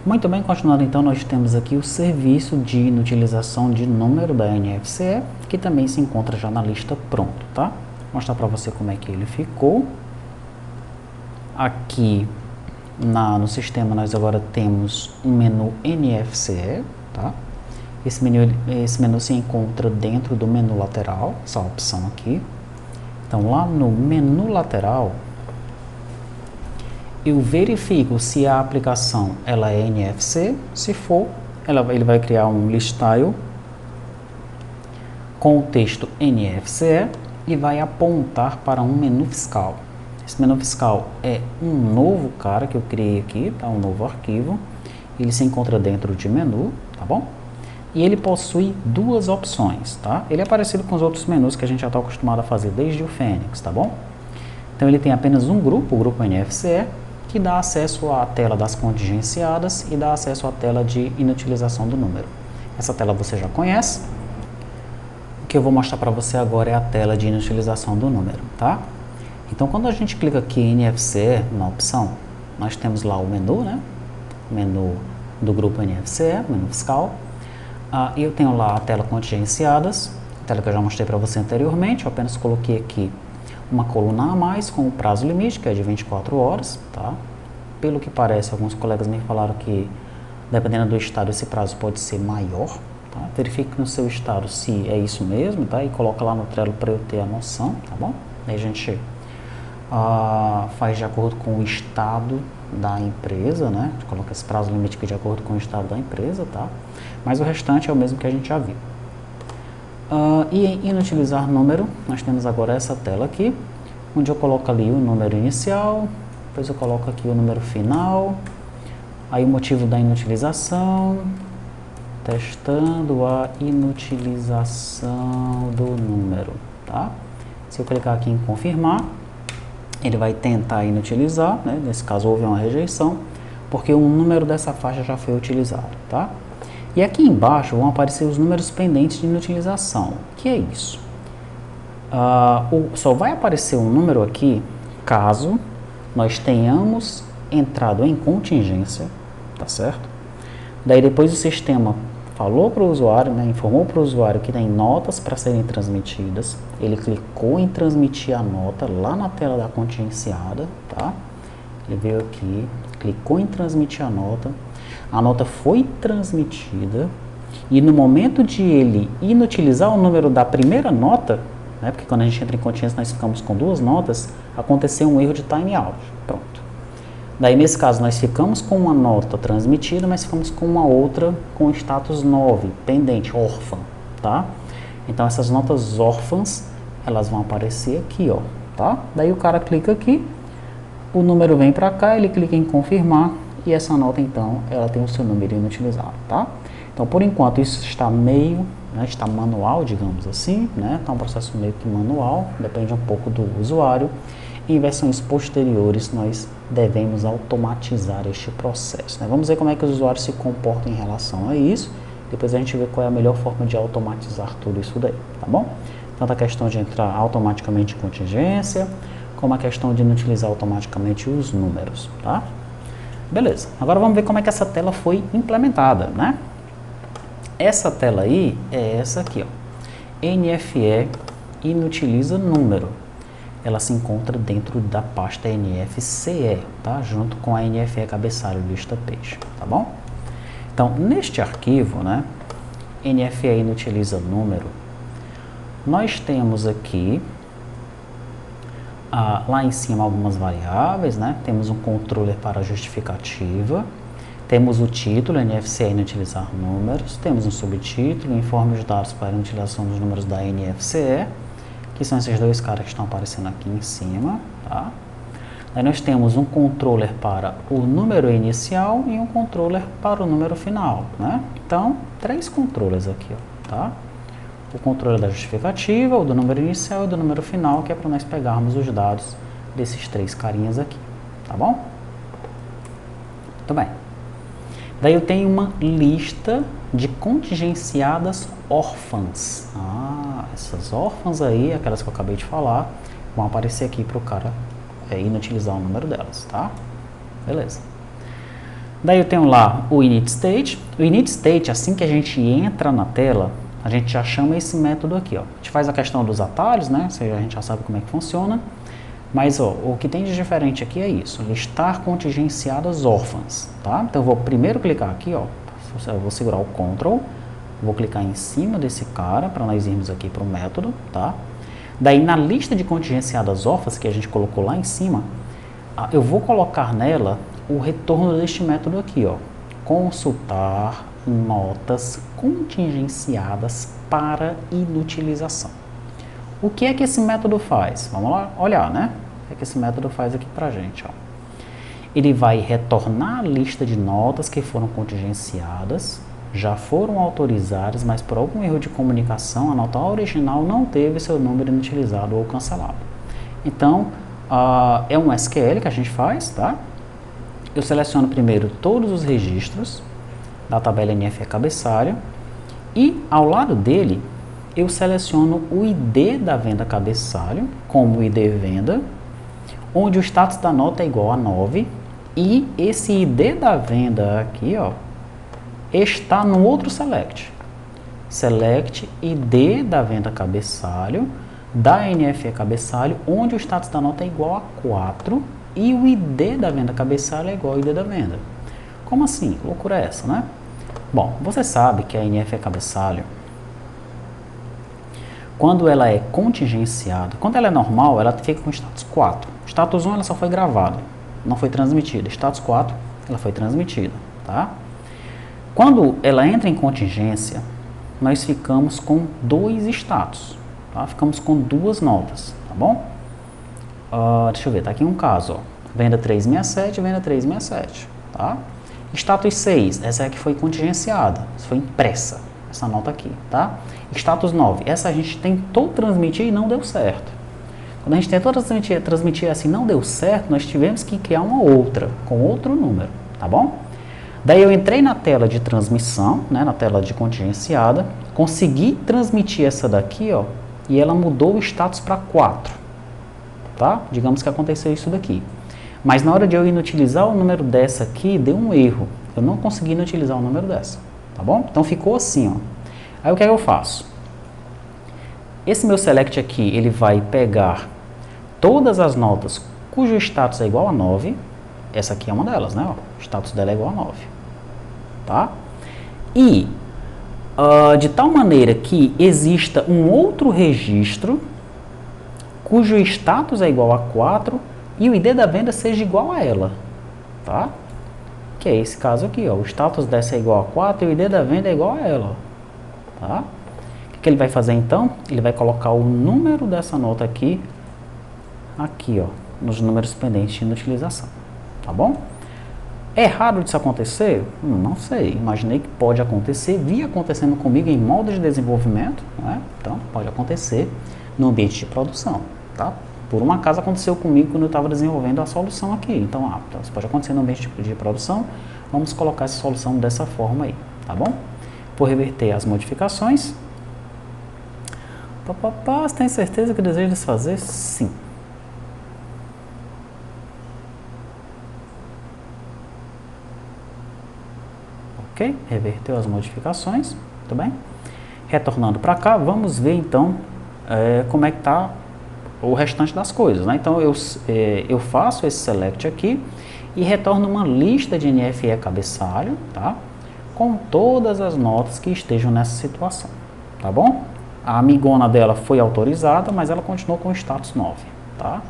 Muito bem, continuando então, nós temos aqui o serviço de inutilização de número da NFCE, que também se encontra já na lista pronto, tá? Vou mostrar para você como é que ele ficou. Aqui no sistema nós agora temos um menu NFCE, tá? Esse menu se encontra dentro do menu lateral, essa opção aqui. Então lá no menu lateral, eu verifico se a aplicação ela é NFC, se for, ele vai criar um listile com o texto NFCE e vai apontar para um menu fiscal. Esse menu fiscal é um novo cara que eu criei aqui, tá? Um novo arquivo. Ele se encontra dentro de menu, tá bom? E ele possui duas opções, tá? Ele é parecido com os outros menus que a gente já está acostumado a fazer desde o Fênix, tá bom? Então ele tem apenas um grupo, o grupo NFCE, que dá acesso à tela das contingenciadas e dá acesso à tela de inutilização do número. Essa tela você já conhece. O que eu vou mostrar para você agora é a tela de inutilização do número, tá? Então, quando a gente clica aqui em NFC, na opção, nós temos lá o menu, né? Menu do grupo NFCE, menu fiscal. E eu tenho lá a tela contingenciadas, a tela que eu já mostrei para você anteriormente. Eu apenas coloquei aqui uma coluna a mais com o prazo limite, que é de 24 horas, tá? Pelo que parece, alguns colegas me falaram que, dependendo do estado, esse prazo pode ser maior, tá? Verifique no seu estado se é isso mesmo, tá? E coloca lá no Trello para eu ter a noção, tá bom? Aí a gente faz de acordo com o estado da empresa, né? A gente coloca esse prazo limite aqui de acordo com o estado da empresa, tá? Mas o restante é o mesmo que a gente já viu. E em inutilizar número, nós temos agora essa tela aqui, onde eu coloco ali o número inicial, depois eu coloco aqui o número final, aí o motivo da inutilização, testando a inutilização do número, tá? Se eu clicar aqui em confirmar, ele vai tentar inutilizar, né? Nesse caso houve uma rejeição, porque o número dessa faixa já foi utilizado, tá? E aqui embaixo vão aparecer os números pendentes de inutilização. O que é isso? Só vai aparecer um número aqui caso nós tenhamos entrado em contingência, tá certo? Daí depois o sistema falou para o usuário, né, informou para o usuário que tem notas para serem transmitidas. Ele clicou em transmitir a nota lá na tela da contingenciada, tá? Ele veio aqui, clicou em transmitir a nota foi transmitida e no momento de ele inutilizar o número da primeira nota, né, porque quando a gente entra em contingência nós ficamos com duas notas, aconteceu um erro de timeout, pronto. Daí, nesse caso, nós ficamos com uma nota transmitida, mas ficamos com uma outra com status 9, pendente, órfã, tá? Então, essas notas órfãs, elas vão aparecer aqui, ó, tá? Daí, o cara clica aqui, o número vem para cá, ele clica em confirmar e essa nota, então, ela tem o seu número inutilizado, tá? Então, por enquanto, isso está meio, né, está manual, digamos assim, né? Está um processo meio que manual, depende um pouco do usuário. Em versões posteriores, nós devemos automatizar este processo, né? Vamos ver como é que os usuários se comportam em relação a isso. Depois a gente vê qual é a melhor forma de automatizar tudo isso daí, tá bom? Tanto a questão de entrar automaticamente em contingência, como a questão de inutilizar automaticamente os números, tá? Beleza, agora vamos ver como é que essa tela foi implementada, né? Essa tela aí é essa aqui, ó. NFE inutiliza número. Ela se encontra dentro da pasta NFCE, tá? Junto com a NFE cabeçalho lista peixe, tá bom? Então, neste arquivo, né, NFE inutiliza número, nós temos aqui, lá em cima, algumas variáveis, né? Temos um controller para justificativa, temos o título, NFCE inutilizar números, temos um subtítulo, informe os dados para a inutilização dos números da NFCE, que são esses dois caras que estão aparecendo aqui em cima, tá? Aí nós temos um controller para o número inicial e um controller para o número final, né? Então, três controllers aqui, ó, tá? O controller da justificativa, o do número inicial e do número final, que é para nós pegarmos os dados desses três carinhas aqui, tá bom? Muito bem. Daí eu tenho uma lista de contingenciadas órfãs. Essas órfãs aí, aquelas que eu acabei de falar, vão aparecer aqui para o cara inutilizar o número delas, tá? Beleza. Daí eu tenho lá o init state. O init state, assim que a gente entra na tela, a gente já chama esse método aqui, ó. A gente faz a questão dos atalhos, né? A gente já sabe como é que funciona. Mas ó, o que tem de diferente aqui é isso, listar contingenciadas órfãs, tá? Então eu vou primeiro clicar aqui, ó, eu vou segurar o Ctrl, vou clicar em cima desse cara para nós irmos aqui para o método, tá? Daí na lista de contingenciadas órfãs que a gente colocou lá em cima, eu vou colocar nela o retorno deste método aqui, ó, consultar notas contingenciadas para inutilização. O que é que esse método faz? Vamos lá olhar, né? O que é que esse método faz aqui pra gente, ó. Ele vai retornar a lista de notas que foram contingenciadas, já foram autorizadas, mas por algum erro de comunicação, a nota original não teve seu número inutilizado ou cancelado. Então, é um SQL que a gente faz, tá? Eu seleciono primeiro todos os registros da tabela NFE cabeçalho e ao lado dele eu seleciono o ID da venda cabeçalho como ID venda, onde o status da nota é igual a 9 e esse ID da venda aqui, ó, está no outro select. Select ID da venda cabeçalho da NFE cabeçalho, onde o status da nota é igual a 4 e o ID da venda cabeçalho é igual ao ID da venda. Como assim? Que loucura é essa, né? Bom, você sabe que a NFE cabeçalho, quando ela é contingenciada, quando ela é normal, ela fica com status 4. Status 1 ela só foi gravada, não foi transmitida. Status 4 ela foi transmitida, tá? Quando ela entra em contingência, nós ficamos com dois status, tá? Ficamos com duas notas, tá bom? Deixa eu ver, tá aqui um caso, ó. Venda 367, venda 367, tá? Status 6, essa é a que foi contingenciada, foi impressa, essa nota aqui, tá? Status 9, essa a gente tentou transmitir e não deu certo. Quando a gente tentou transmitir assim, não deu certo, nós tivemos que criar uma outra, com outro número, tá bom? Daí eu entrei na tela de transmissão, né, na tela de contingenciada, consegui transmitir essa daqui, ó, e ela mudou o status para 4, tá? Digamos que aconteceu isso daqui. Mas na hora de eu inutilizar o número dessa aqui, deu um erro. Eu não consegui inutilizar o número dessa, tá bom? Então ficou assim, ó. Aí o que é que eu faço? Esse meu select aqui, ele vai pegar todas as notas cujo status é igual a 9. Essa aqui é uma delas, né? Ó, o status dela é igual a 9. Tá? E de tal maneira que exista um outro registro cujo status é igual a 4 e o ID da venda seja igual a ela, tá? Que é esse caso aqui, ó. O status dessa é igual a 4 e o ID da venda é igual a ela, tá? O que ele vai fazer então? Ele vai colocar o número dessa nota aqui, ó, nos números pendentes de inutilização, tá bom? É raro disso acontecer? Não sei, imaginei que pode acontecer, vi acontecendo comigo em modo de desenvolvimento, né? Então pode acontecer no ambiente de produção, tá? Por um acaso aconteceu comigo quando eu estava desenvolvendo a solução aqui, então, então isso pode acontecer no ambiente de produção, vamos colocar essa solução dessa forma aí, tá bom? Vou reverter as modificações. Você tem certeza que deseja desfazer? Sim. Ok? Reverteu as modificações, tudo bem? Retornando para cá, vamos ver então como é que está o restante das coisas, né? Então eu faço esse select aqui e retorno uma lista de NFE cabeçalho, tá? Com todas as notas que estejam nessa situação, tá bom? A amigona dela foi autorizada, mas ela continuou com o status 9, tá?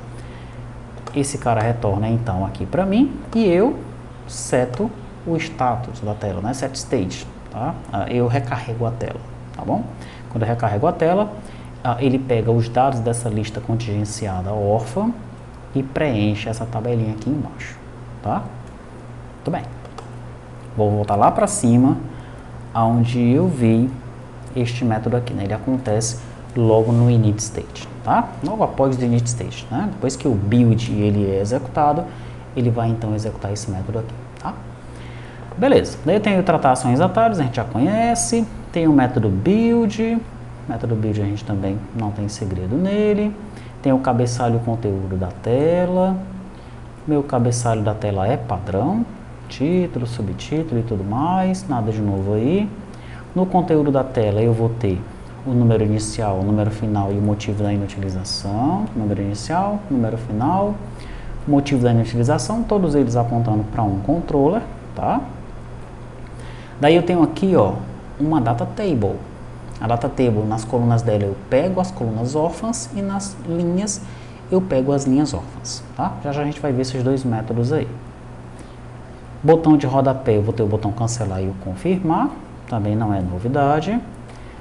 Esse cara retorna então aqui para mim e eu seto o status da tela, né? Set state, tá? Eu recarrego a tela, tá bom? Quando eu recarrego a tela, ele pega os dados dessa lista contingenciada órfã e preenche essa tabelinha aqui embaixo, tá? Muito bem. Vou voltar lá para cima, onde eu vi este método aqui, né? Ele acontece logo no init state, tá? Logo após o init state, né? Depois que o build ele é executado, ele vai então executar esse método aqui, tá? Beleza, daí eu tenho tratar ações atalhos, a gente já conhece, tem o método build, a gente também não tem segredo nele, tem o cabeçalho conteúdo da tela, meu cabeçalho da tela é padrão, título, subtítulo e tudo mais, nada de novo aí. No conteúdo da tela eu vou ter o número inicial, o número final e o motivo da inutilização. Número inicial, número final, motivo da inutilização, todos eles apontando para um controller, tá? Daí eu tenho aqui, ó, uma data table. A data table, nas colunas dela eu pego as colunas órfãs e nas linhas eu pego as linhas órfãs, tá? Já já a gente vai ver esses dois métodos aí. Botão de rodapé, eu vou ter o botão cancelar e o confirmar, também não é novidade.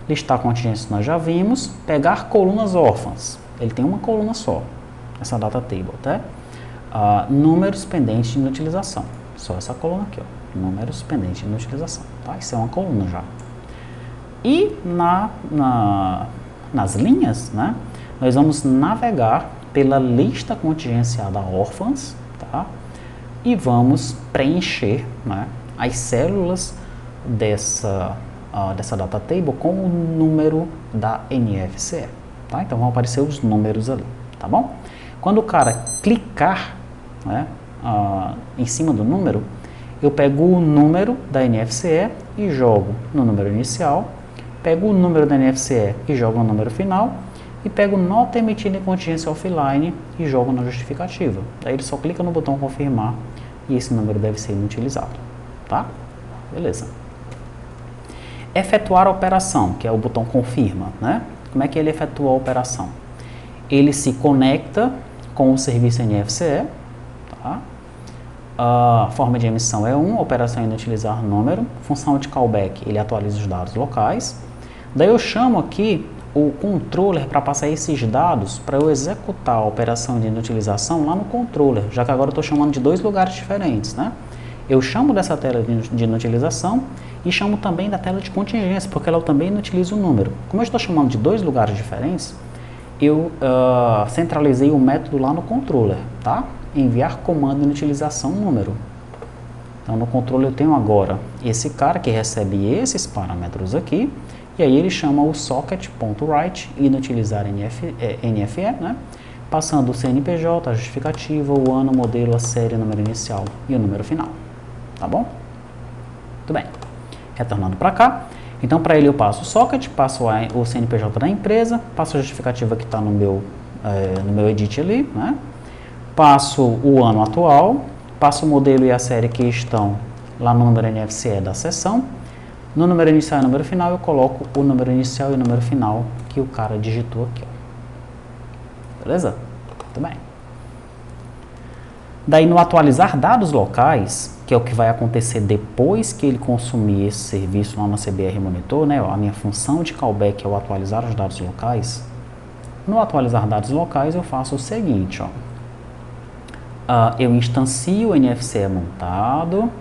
Listar contingências nós já vimos. Pegar colunas órfãs, ele tem uma coluna só, essa data table, tá? Números pendentes de inutilização, só essa coluna aqui, ó, números pendentes de inutilização, tá? Isso é uma coluna já. E nas linhas, né, nós vamos navegar pela lista contingenciada órfãs, tá? E vamos preencher, né, as células dessa data table com o número da NFCE, tá? Então vão aparecer os números ali, tá bom? Quando o cara clicar, né, em cima do número, eu pego o número da NFCE e jogo no número inicial, pego o número da NFCE e jogo no número final, e pego nota emitida em contingência offline e jogo na justificativa. Daí ele só clica no botão confirmar e esse número deve ser inutilizado, tá? Beleza. Efetuar a operação, que é o botão confirma, né? Como é que ele efetua a operação? Ele se conecta com o serviço NFCE, tá? A forma de emissão é 1, operação é inutilizar número, função de callback, ele atualiza os dados locais. Daí eu chamo aqui o controller para passar esses dados para eu executar a operação de inutilização lá no controller, já que agora eu estou chamando de dois lugares diferentes, né? Eu chamo dessa tela de inutilização e chamo também da tela de contingência, porque ela também inutiliza o número. Como eu estou chamando de dois lugares diferentes, eu centralizei o método lá no controller, tá? Enviar comando inutilização número. Então no controller eu tenho agora esse cara que recebe esses parâmetros aqui, e aí ele chama o socket.write, inutilizar NFE, né? Passando o CNPJ, a justificativa, o ano, o modelo, a série, o número inicial e o número final. Tá bom? Muito bem. Retornando para cá. Então, para ele eu passo o socket, passo o CNPJ da empresa, passo a justificativa que está no meu edit ali, né? Passo o ano atual, passo o modelo e a série que estão lá no número NFCE da seção. No número inicial e número final, eu coloco o número inicial e o número final que o cara digitou aqui, ó. Beleza? Muito bem. Daí, no atualizar dados locais, que é o que vai acontecer depois que ele consumir esse serviço lá no CBR Monitor, né? A minha função de callback é o atualizar os dados locais. No atualizar dados locais, eu faço o seguinte, ó. Eu instancio o NFCE montado.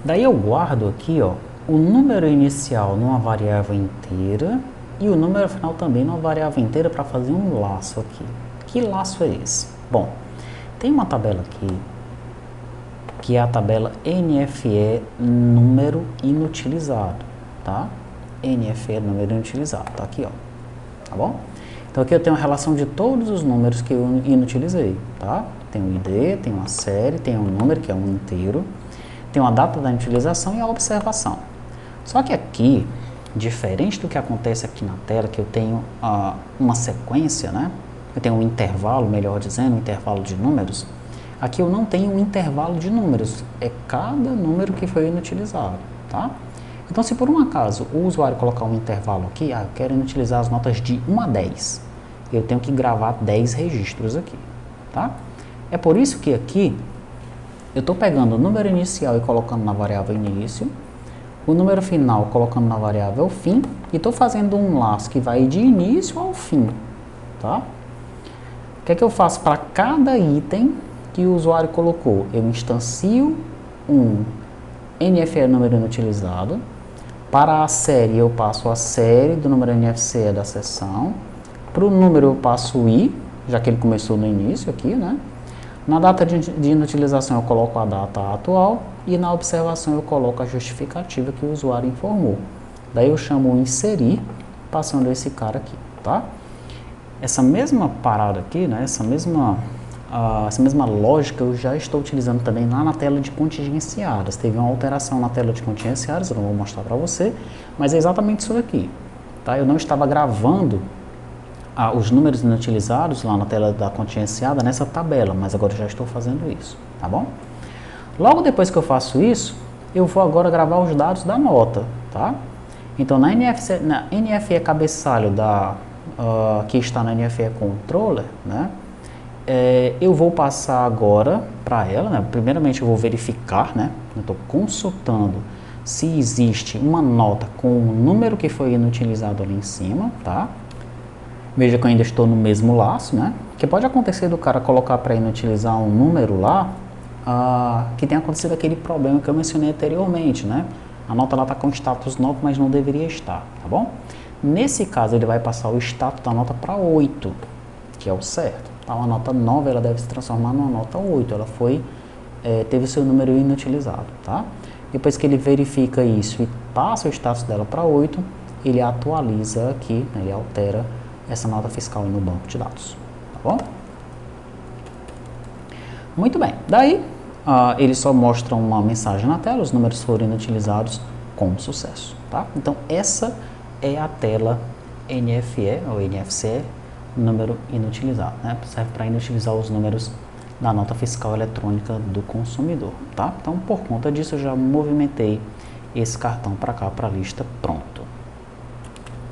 Daí eu guardo aqui, ó, o número inicial numa variável inteira e o número final também numa variável inteira para fazer um laço aqui. Que laço é esse? Bom, tem uma tabela aqui que é a tabela NFE número inutilizado, tá? NFE número inutilizado, tá aqui, ó. Tá bom? Então aqui eu tenho a relação de todos os números que eu inutilizei, tá? Tem o ID, tem uma série, tem um número que é um inteiro, tem uma data da utilização e a observação. Só que aqui, diferente do que acontece aqui na tela, que eu tenho uma sequência, né? Eu tenho um intervalo, melhor dizendo, um intervalo de números. Aqui eu não tenho um intervalo de números, é cada número que foi inutilizado, tá? Então, se por um acaso o usuário colocar um intervalo aqui, eu quero inutilizar as notas de 1 a 10, eu tenho que gravar 10 registros aqui, tá? É por isso que aqui eu estou pegando o número inicial e colocando na variável início, o número final colocando na variável fim, e estou fazendo um laço que vai de início ao fim, tá? O que é que eu faço para cada item que o usuário colocou? Eu instancio um NFE número inutilizado. Para a série eu passo a série do número NFCE da seção. Para o número eu passo o I, já que ele começou no início aqui, né? Na data de inutilização eu coloco a data atual e na observação eu coloco a justificativa que o usuário informou. Daí eu chamo o inserir, passando esse cara aqui, tá? Essa mesma parada aqui, né? Essa mesma essa mesma lógica eu já estou utilizando também lá na tela de contingenciadas. Teve uma alteração na tela de contingenciadas, eu não vou mostrar para você, mas é exatamente isso aqui. Tá? Eu não estava gravando os números inutilizados lá na tela da contingenciada nessa tabela, mas agora eu já estou fazendo isso, tá bom? Logo depois que eu faço isso, eu vou agora gravar os dados da nota, tá? Então na NFE cabeçalho que está na NFE controller, né? Eu vou passar agora para ela, né? Primeiramente eu vou verificar, né? Eu estou consultando se existe uma nota com o número que foi inutilizado ali em cima, tá? Veja que eu ainda estou no mesmo laço, né? Que pode acontecer do cara colocar para inutilizar um número lá, que tenha acontecido aquele problema que eu mencionei anteriormente, né? A nota lá está com status 9, mas não deveria estar, tá bom? Nesse caso, ele vai passar o status da nota para 8, que é o certo. Tá? Uma nota 9, ela deve se transformar numa nota 8, ela teve o seu número inutilizado, tá? Depois que ele verifica isso e passa o status dela para 8, ele atualiza aqui, né? Ele altera essa nota fiscal no banco de dados, tá bom? Muito bem, daí ele só mostra uma mensagem na tela, os números foram inutilizados com sucesso, tá? Então essa é a tela NFE ou NFCE, número inutilizado, né? Serve para inutilizar os números da nota fiscal eletrônica do consumidor, tá? Então por conta disso eu já movimentei esse cartão para cá, para a lista pronto.